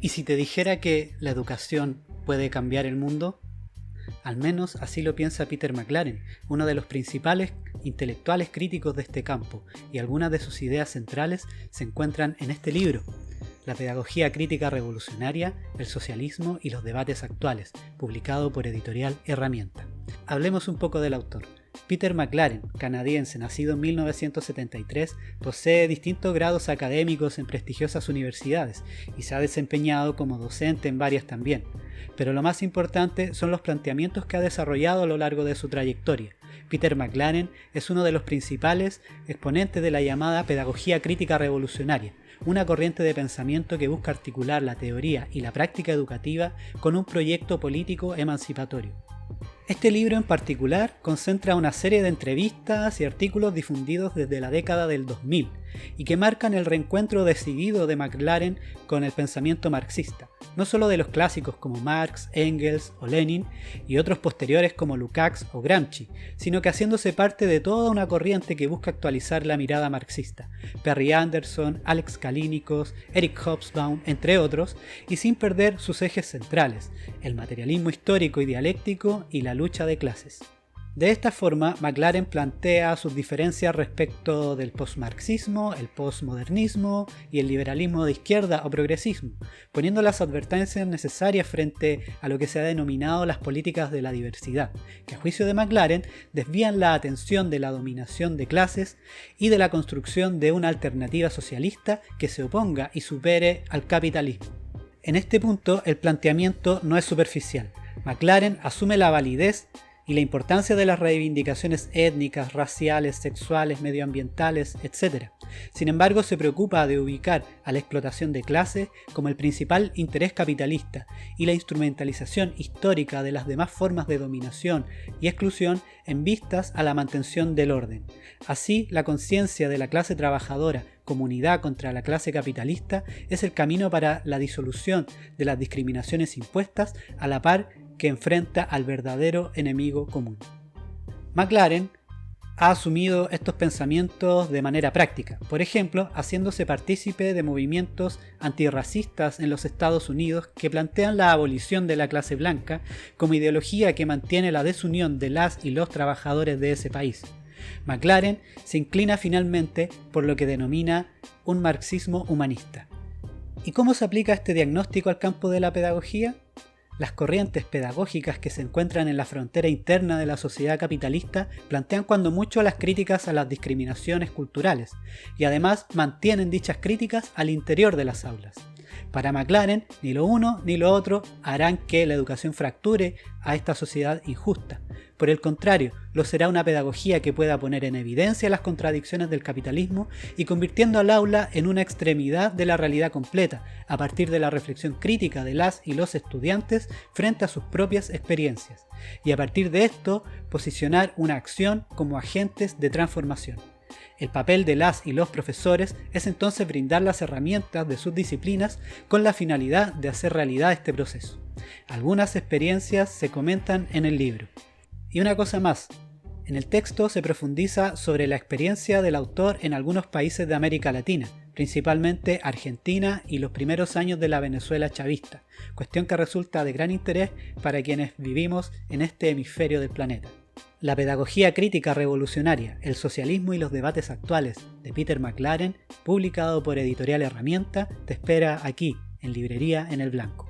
¿Y si te dijera que la educación puede cambiar el mundo? Al menos así lo piensa Peter McLaren, uno de los principales intelectuales críticos de este campo, y algunas de sus ideas centrales se encuentran en este libro, La pedagogía crítica revolucionaria, el socialismo y los debates actuales, publicado por Editorial Herramienta. Hablemos un poco del autor. Peter McLaren, canadiense, nacido en 1973, posee distintos grados académicos en prestigiosas universidades y se ha desempeñado como docente en varias también. Pero lo más importante son los planteamientos que ha desarrollado a lo largo de su trayectoria. Peter McLaren es uno de los principales exponentes de la llamada pedagogía crítica revolucionaria, una corriente de pensamiento que busca articular la teoría y la práctica educativa con un proyecto político emancipatorio. Este libro en particular concentra una serie de entrevistas y artículos difundidos desde la década del 2000 y que marcan el reencuentro decidido de McLaren con el pensamiento marxista, no solo de los clásicos como Marx, Engels o Lenin y otros posteriores como Lukács o Gramsci, sino que haciéndose parte de toda una corriente que busca actualizar la mirada marxista, Perry Anderson, Alex Callinicos, Eric Hobsbawm, entre otros, y sin perder sus ejes centrales, el materialismo histórico y dialéctico y la lucha de clases. De esta forma, McLaren plantea sus diferencias respecto del postmarxismo, el postmodernismo y el liberalismo de izquierda o progresismo, poniendo las advertencias necesarias frente a lo que se ha denominado las políticas de la diversidad, que a juicio de McLaren desvían la atención de la dominación de clases y de la construcción de una alternativa socialista que se oponga y supere al capitalismo. En este punto, el planteamiento no es superficial. McLaren asume la validez y la importancia de las reivindicaciones étnicas, raciales, sexuales, medioambientales, etc. Sin embargo, se preocupa de ubicar a la explotación de clase como el principal interés capitalista y la instrumentalización histórica de las demás formas de dominación y exclusión en vistas a la mantención del orden. Así, la conciencia de la clase trabajadora como unidad contra la clase capitalista es el camino para la disolución de las discriminaciones impuestas a la par que enfrenta al verdadero enemigo común. McLaren ha asumido estos pensamientos de manera práctica, por ejemplo, haciéndose partícipe de movimientos antirracistas en los Estados Unidos que plantean la abolición de la clase blanca como ideología que mantiene la desunión de las y los trabajadores de ese país. McLaren se inclina finalmente por lo que denomina un marxismo humanista. ¿Y cómo se aplica este diagnóstico al campo de la pedagogía? Las corrientes pedagógicas que se encuentran en la frontera interna de la sociedad capitalista plantean cuando mucho las críticas a las discriminaciones culturales y además mantienen dichas críticas al interior de las aulas. Para McLaren, ni lo uno ni lo otro harán que la educación fracture a esta sociedad injusta. Por el contrario, lo será una pedagogía que pueda poner en evidencia las contradicciones del capitalismo y convirtiendo al aula en una extremidad de la realidad completa, a partir de la reflexión crítica de las y los estudiantes frente a sus propias experiencias, y a partir de esto posicionar una acción como agentes de transformación. El papel de las y los profesores es entonces brindar las herramientas de sus disciplinas con la finalidad de hacer realidad este proceso. Algunas experiencias se comentan en el libro. Y una cosa más, en el texto se profundiza sobre la experiencia del autor en algunos países de América Latina, principalmente Argentina y los primeros años de la Venezuela chavista, cuestión que resulta de gran interés para quienes vivimos en este hemisferio del planeta. La pedagogía crítica revolucionaria, el socialismo y los debates actuales, de Peter McLaren, publicado por Editorial Herramienta, te espera aquí, en Librería en el Blanco.